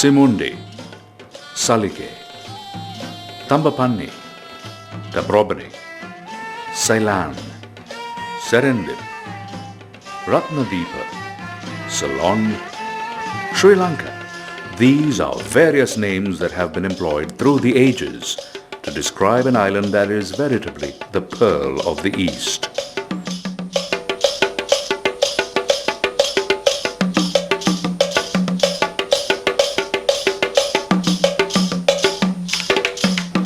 Simundi, Salike, Tambapanni, Tabrobani, Ceylon, Serendip, Rathnayaka, Ceylon, Sri Lanka. These are various names that have been employed through the ages to describe an island that is veritably the pearl of the East.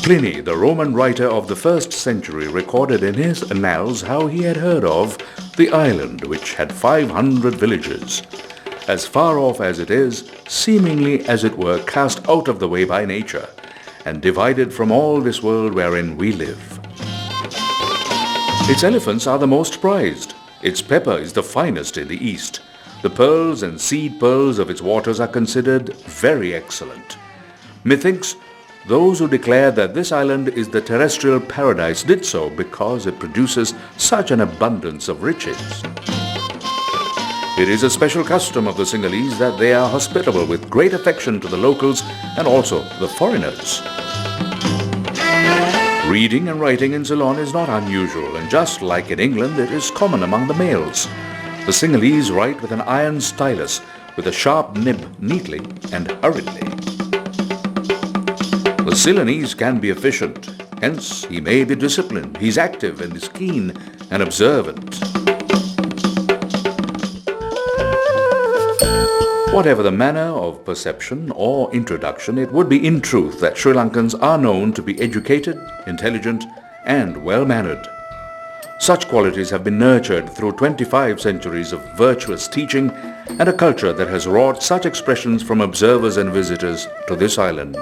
Pliny, the Roman writer of the 1st century, recorded in his annals how he had heard of the island, which had 500 villages, as far off as it is, seemingly as it were cast out of the way by nature, and divided from all this world wherein we live. Its elephants are the most prized. Its pepper is the finest in the East. The pearls and seed pearls of its waters are considered very excellent. Methinks those who declared that this island is the terrestrial paradise did so because it produces such an abundance of riches. It is a special custom of the Sinhalese that they are hospitable with great affection to the locals and also the foreigners. Reading and writing in Ceylon is not unusual, and just like in England, it is common among the males. The Sinhalese write with an iron stylus with a sharp nib neatly and hurriedly. The Ceylonese can be efficient, hence he may be disciplined. He is active and is keen and observant. Whatever the manner of perception or introduction, it would be in truth that Sri Lankans are known to be educated, intelligent, and well-mannered. Such qualities have been nurtured through 25 centuries of virtuous teaching and a culture that has wrought such expressions from observers and visitors to this island.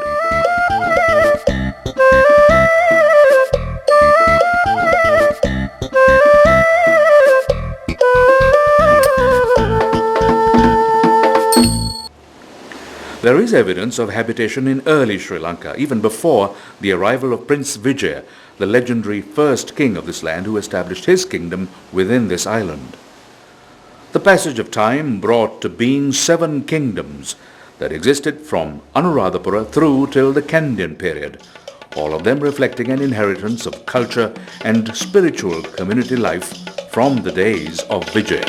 There is evidence of habitation in early Sri Lanka, even before the arrival of Prince Vijaya, the legendary first king of this land who established his kingdom within this island. The passage of time brought to being 7 kingdoms that existed from Anuradhapura through till the Kandyan period, all of them reflecting an inheritance of culture and spiritual community life from the days of Vijaya.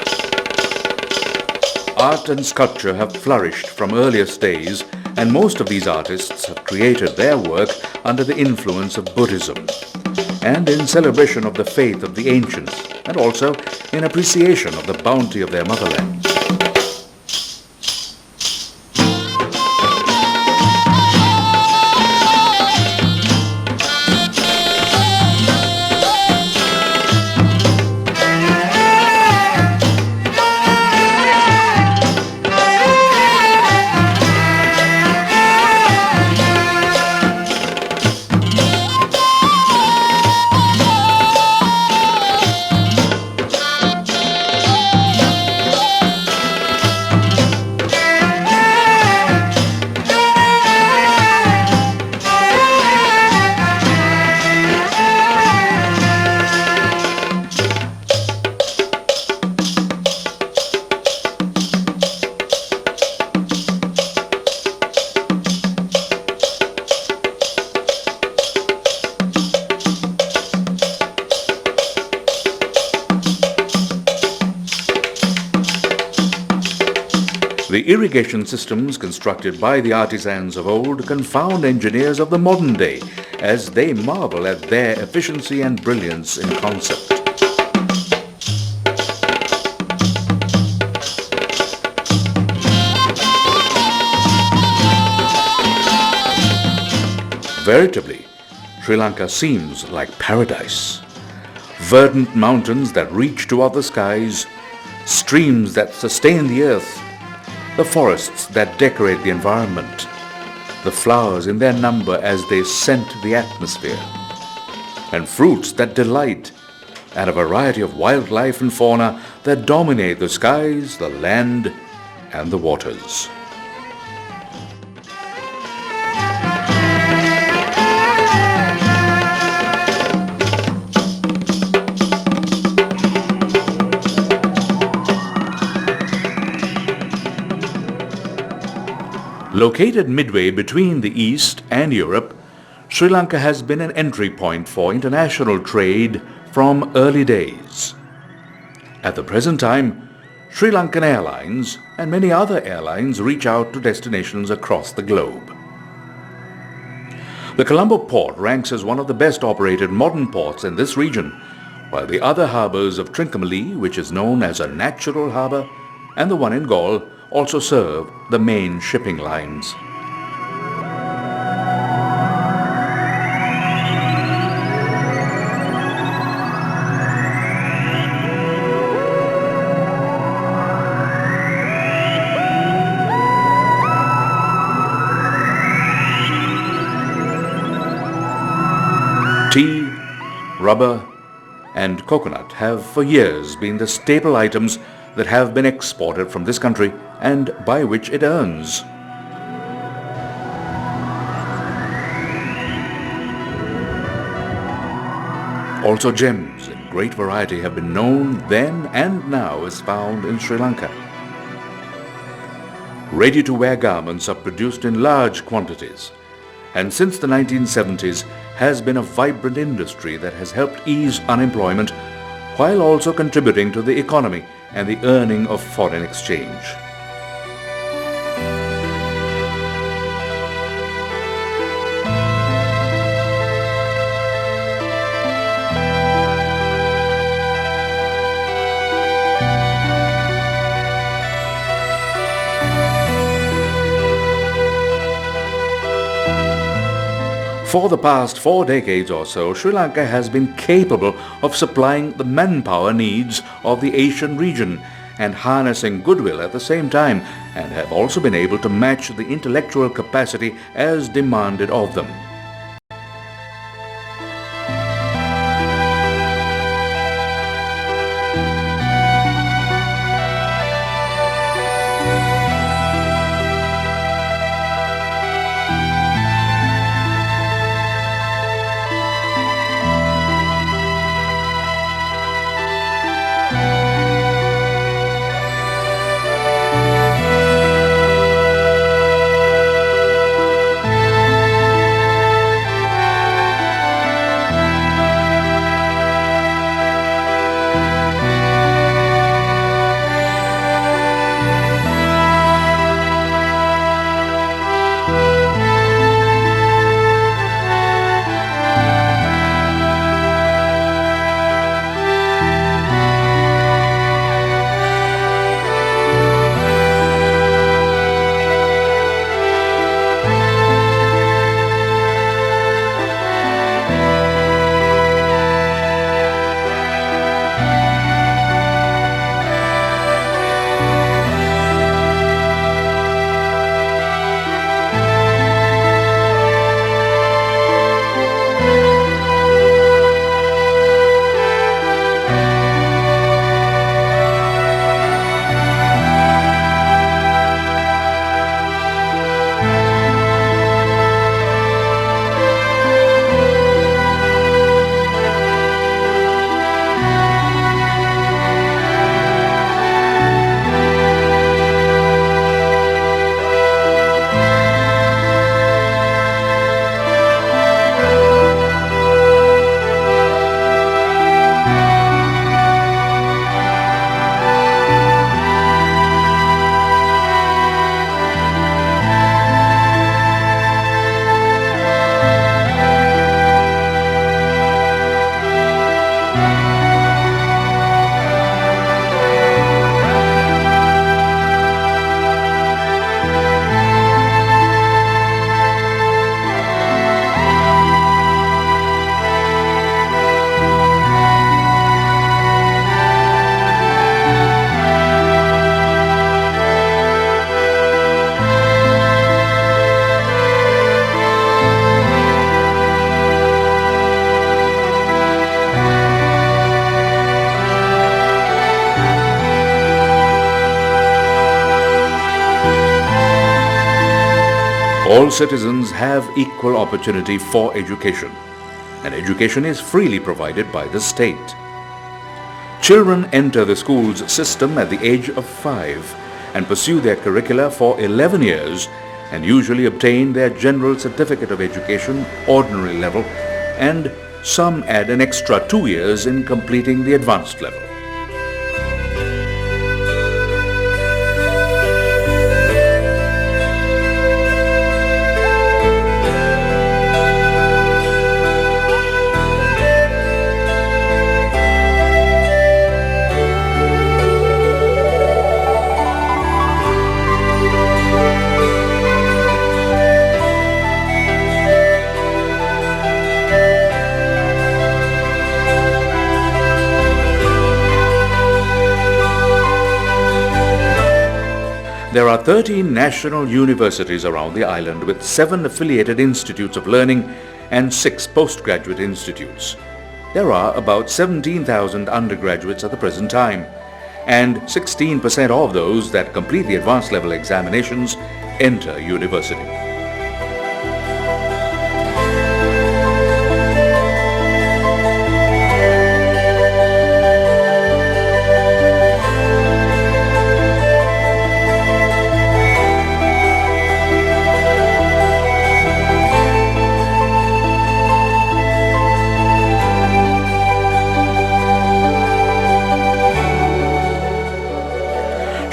Art and sculpture have flourished from earliest days, and most of these artists have created their work under the influence of Buddhism and in celebration of the faith of the ancients, and also in appreciation of the bounty of their motherland. The irrigation systems constructed by the artisans of old confound engineers of the modern day as they marvel at their efficiency and brilliance in concept. Veritably, Sri Lanka seems like paradise. Verdant mountains that reach to other skies, streams that sustain the earth, the forests that decorate the environment, the flowers in their number as they scent the atmosphere, and fruits that delight, and a variety of wildlife and fauna that dominate the skies, the land, and the waters. Located midway between the East and Europe, Sri Lanka has been an entry point for international trade from early days. At the present time, Sri Lankan Airlines and many other airlines reach out to destinations across the globe. The Colombo port ranks as one of the best operated modern ports in this region, while the other harbours of Trincomalee, which is known as a natural harbour, and the one in Galle also serve the main shipping lines. Tea, rubber, and coconut have for years been the staple items that have been exported from this country and by which it earns. Also gems in great variety have been known then and now is found in Sri Lanka. Ready-to-wear garments are produced in large quantities, and since the 1970s has been a vibrant industry that has helped ease unemployment while also contributing to the economy and the earning of foreign exchange. For the past 4 decades or so, Sri Lanka has been capable of supplying the manpower needs of the Asian region and harnessing goodwill at the same time, and have also been able to match the intellectual capacity as demanded of them. All citizens have equal opportunity for education, and education is freely provided by the state. Children enter the school's system at the age of 5 and pursue their curricula for 11 years and usually obtain their general certificate of education, ordinary level, and some add an extra 2 years in completing the advanced level. There are 13 national universities around the island with 7 affiliated institutes of learning and 6 postgraduate institutes. There are about 17,000 undergraduates at the present time, and 16% of those that complete the advanced level examinations enter university.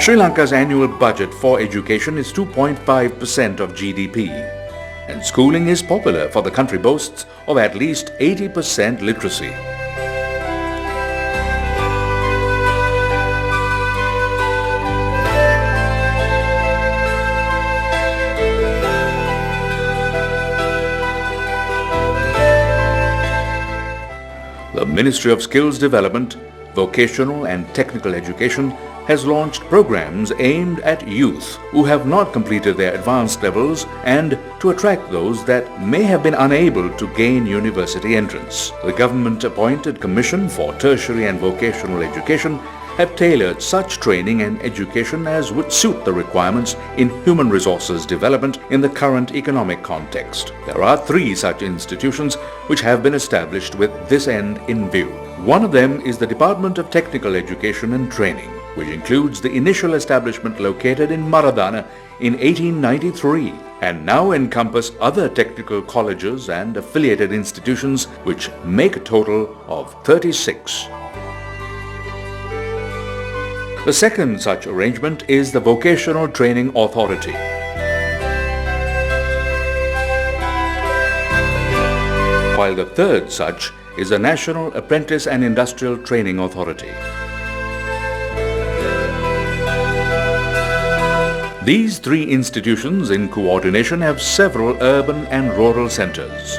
Sri Lanka's annual budget for education is 2.5% of GDP, and schooling is popular, for the country boasts of at least 80% literacy. The Ministry of Skills Development, Vocational and Technical Education has launched programs aimed at youth who have not completed their advanced levels and to attract those that may have been unable to gain university entrance. The government-appointed Commission for Tertiary and Vocational Education have tailored such training and education as would suit the requirements in human resources development in the current economic context. There are 3 such institutions which have been established with this end in view. One of them is the Department of Technical Education and Training, which includes the initial establishment located in Maradana in 1893 and now encompass other technical colleges and affiliated institutions which make a total of 36. The second such arrangement is the Vocational Training Authority. While the third such is the National Apprentice and Industrial Training Authority. These 3 institutions in coordination have several urban and rural centers.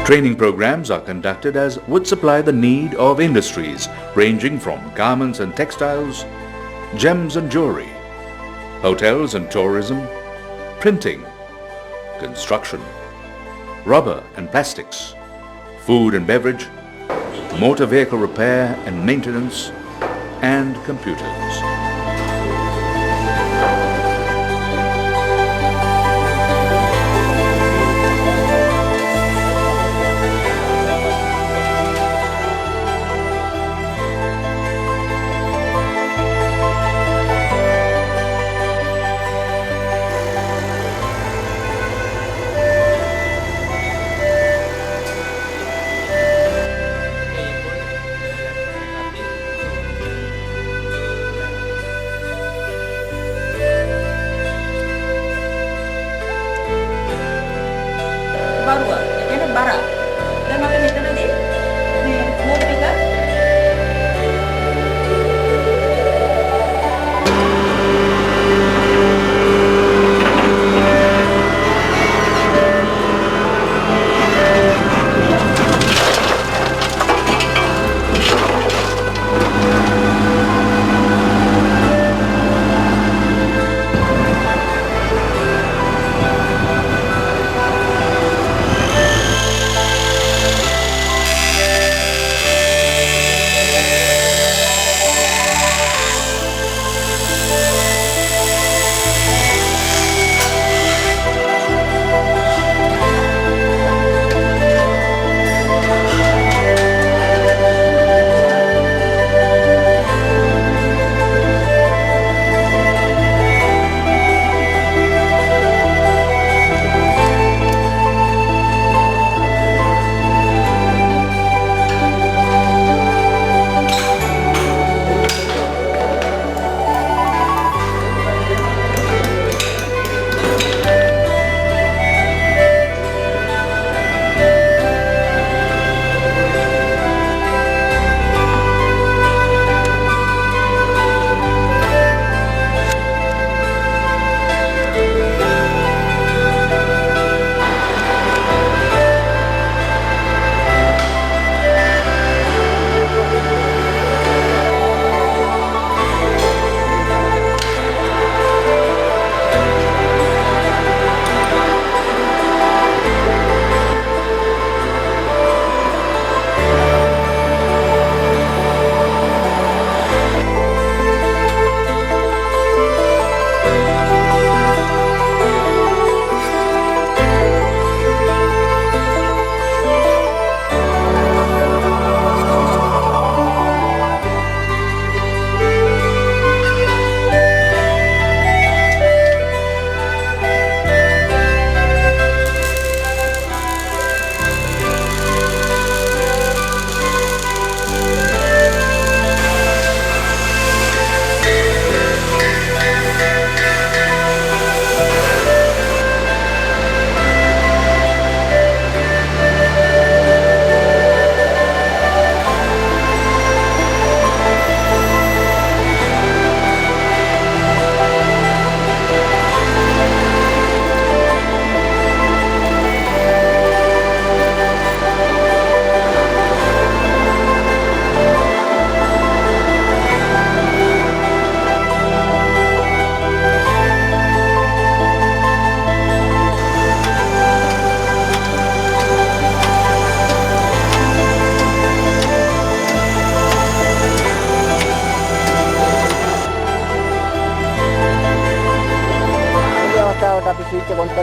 Training programs are conducted as would supply the need of industries ranging from garments and textiles, gems and jewelry, hotels and tourism, printing, construction, rubber and plastics, food and beverage, motor vehicle repair and maintenance, and computers.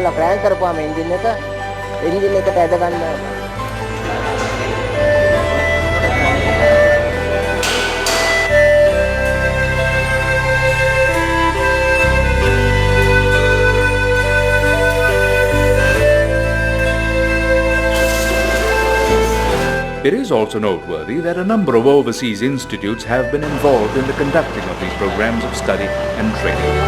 කරලා crank කරපුවාම engine එකට ඇද ගන්න. It is also noteworthy that a number of overseas institutes have been involved in the conducting of these programs of study and training.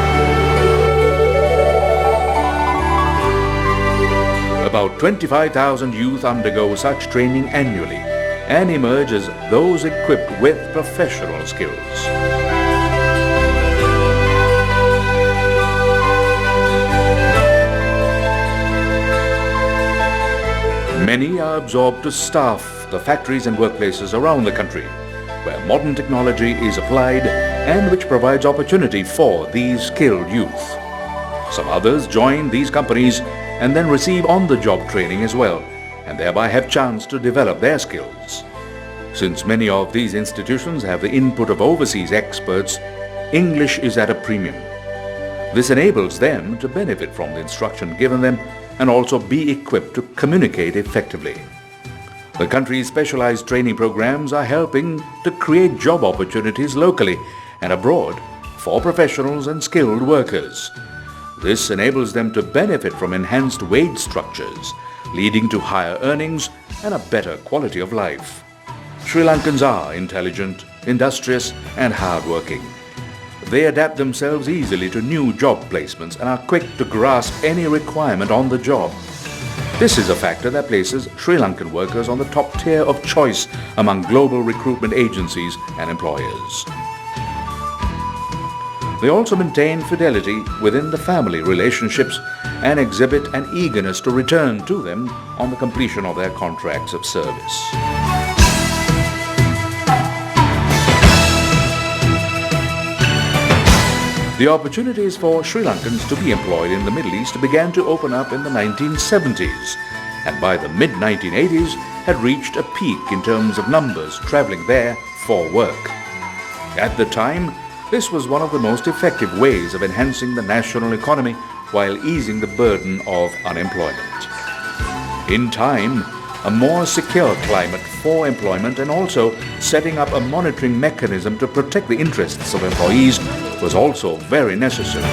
About 25,000 youth undergo such training annually and emerge as those equipped with professional skills. Many are absorbed to staff the factories and workplaces around the country, where modern technology is applied and which provides opportunity for these skilled youth. Some others join these companies and then receive on-the-job training as well, and thereby have chance to develop their skills. Since many of these institutions have the input of overseas experts, English is at a premium. This enables them to benefit from the instruction given them and also be equipped to communicate effectively. The country's specialized training programs are helping to create job opportunities locally and abroad for professionals and skilled workers. This enables them to benefit from enhanced wage structures, leading to higher earnings and a better quality of life. Sri Lankans are intelligent, industrious and hardworking. They adapt themselves easily to new job placements and are quick to grasp any requirement on the job. This is a factor that places Sri Lankan workers on the top tier of choice among global recruitment agencies and employers. They also maintain fidelity within the family relationships and exhibit an eagerness to return to them on the completion of their contracts of service. The opportunities for Sri Lankans to be employed in the Middle East began to open up in the 1970s, and by the mid-1980s had reached a peak in terms of numbers travelling there for work. At the time, this was one of the most effective ways of enhancing the national economy while easing the burden of unemployment. In time, a more secure climate for employment and also setting up a monitoring mechanism to protect the interests of employees was also very necessary.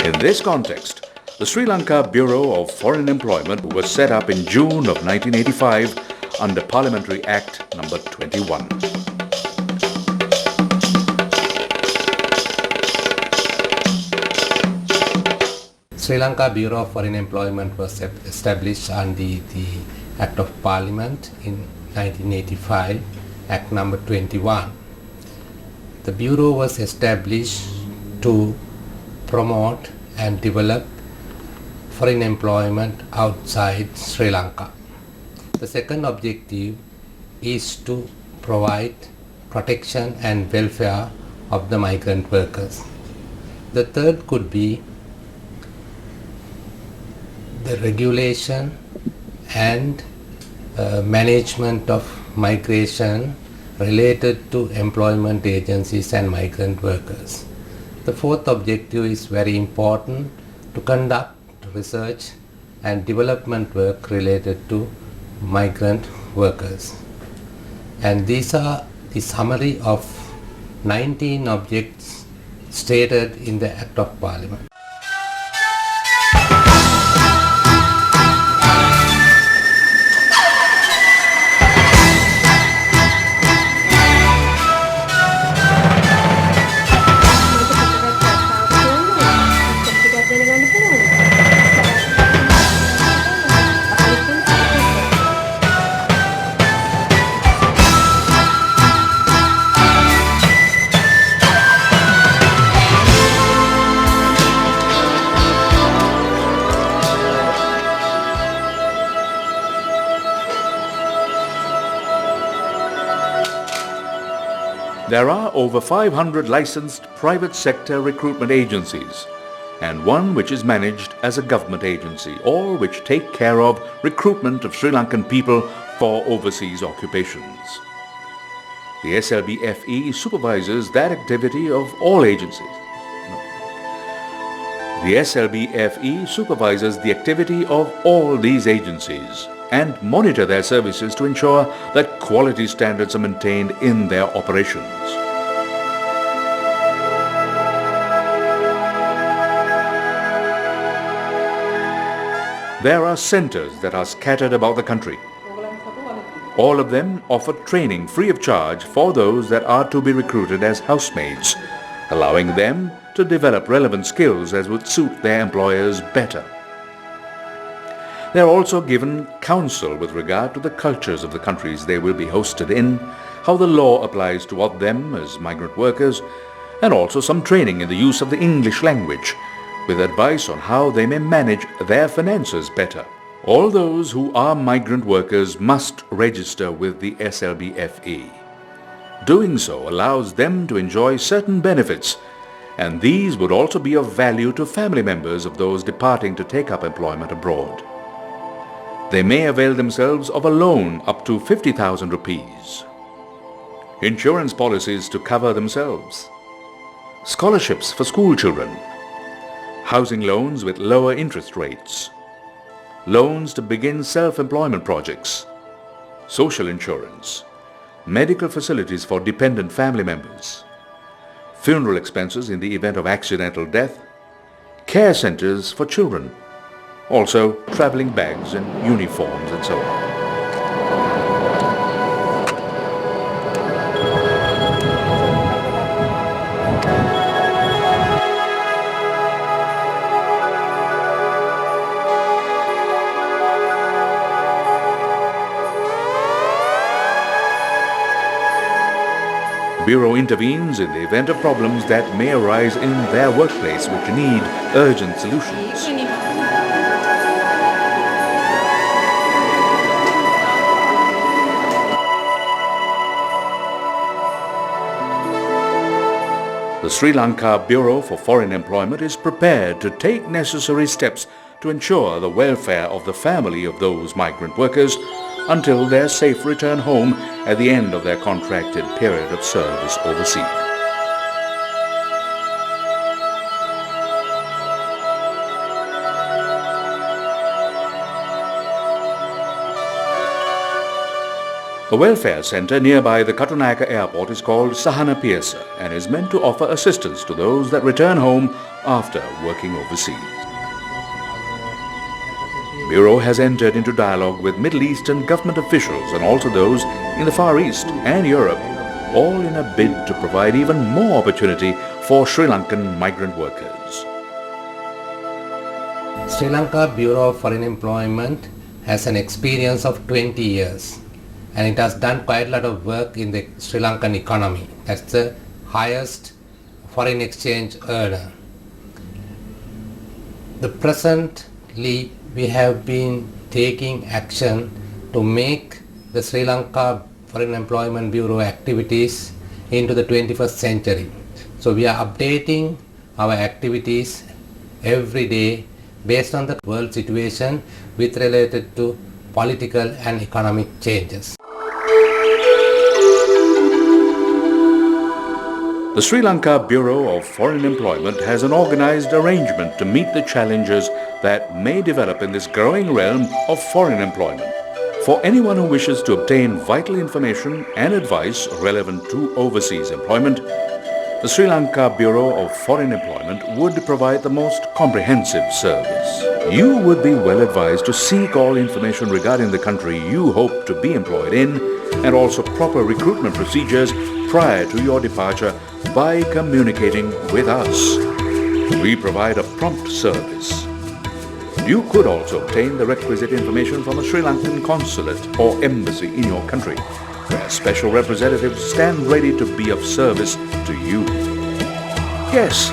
In this context, the Sri Lanka Bureau of Foreign Employment was set up in June of 1985 under Parliamentary Act number 21. Sri Lanka Bureau of Foreign Employment was established under the Act of Parliament in 1985, Act number 21. The Bureau was established to promote and develop foreign employment outside Sri Lanka. The second objective is to provide protection and welfare of the migrant workers. The third could be the regulation and management of migration related to employment agencies and migrant workers. The fourth objective is very important, to conduct research and development work related to migrant workers. And these are the summary of 19 objects stated in the Act of Parliament. There are over 500 licensed private sector recruitment agencies, and one which is managed as a government agency, all which take care of recruitment of Sri Lankan people for overseas occupations. The SLBFE supervises that activity of all agencies. The SLBFE supervises the activity of all these agencies and monitor their services to ensure that quality standards are maintained in their operations. There are centers that are scattered about the country. All of them offer training free of charge for those that are to be recruited as housemaids, allowing them to develop relevant skills as would suit their employers better. They are also given counsel with regard to the cultures of the countries they will be hosted in, how the law applies toward them as migrant workers, and also some training in the use of the English language, with advice on how they may manage their finances better. All those who are migrant workers must register with the SLBFE. Doing so allows them to enjoy certain benefits, and these would also be of value to family members of those departing to take up employment abroad. They may avail themselves of a loan up to 50,000 rupees, insurance policies to cover themselves, scholarships for school children, housing loans with lower interest rates, loans to begin self-employment projects, social insurance, medical facilities for dependent family members, funeral expenses in the event of accidental death, care centers for children, also traveling bags and uniforms and so on. Bureau intervenes in the event of problems that may arise in their workplace which need urgent solutions. The Sri Lanka Bureau for Foreign Employment is prepared to take necessary steps to ensure the welfare of the family of those migrant workers until their safe return home at the end of their contracted period of service overseas. A welfare centre nearby the Rathnayaka airport is called Sahana Piasa and is meant to offer assistance to those that return home after working overseas. The Bureau has entered into dialogue with Middle Eastern government officials and also those in the Far East and Europe, all in a bid to provide even more opportunity for Sri Lankan migrant workers. Sri Lanka Bureau of Foreign Employment has an experience of 20 years and it has done quite a lot of work in the Sri Lankan economy. That's the highest foreign exchange earner. Presently, we have been taking action to make the Sri Lanka Foreign Employment Bureau activities into the 21st century. So we are updating our activities every day based on the world situation with related to political and economic changes. The Sri Lanka Bureau of Foreign Employment has an organized arrangement to meet the challenges that may develop in this growing realm of foreign employment. For anyone who wishes to obtain vital information and advice relevant to overseas employment, the Sri Lanka Bureau of Foreign Employment would provide the most comprehensive service. You would be well advised to seek all information regarding the country you hope to be employed in and also proper recruitment procedures prior to your departure by communicating with us. We provide a prompt service. You could also obtain the requisite information from a Sri Lankan consulate or embassy in your country, where special representatives stand ready to be of service to you. Yes,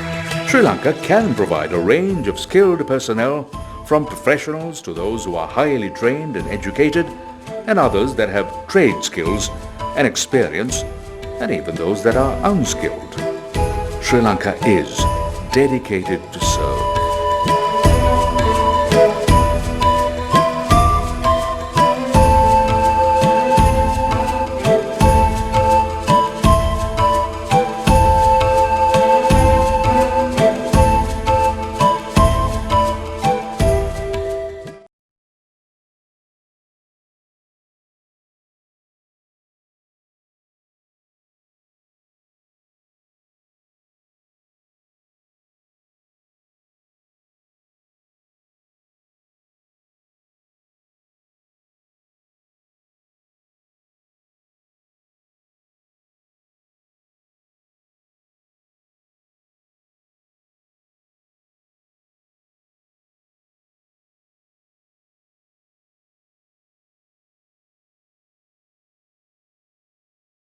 Sri Lanka can provide a range of skilled personnel, from professionals to those who are highly trained and educated, and others that have trade skills and experience, and even those that are unskilled. Sri Lanka is dedicated to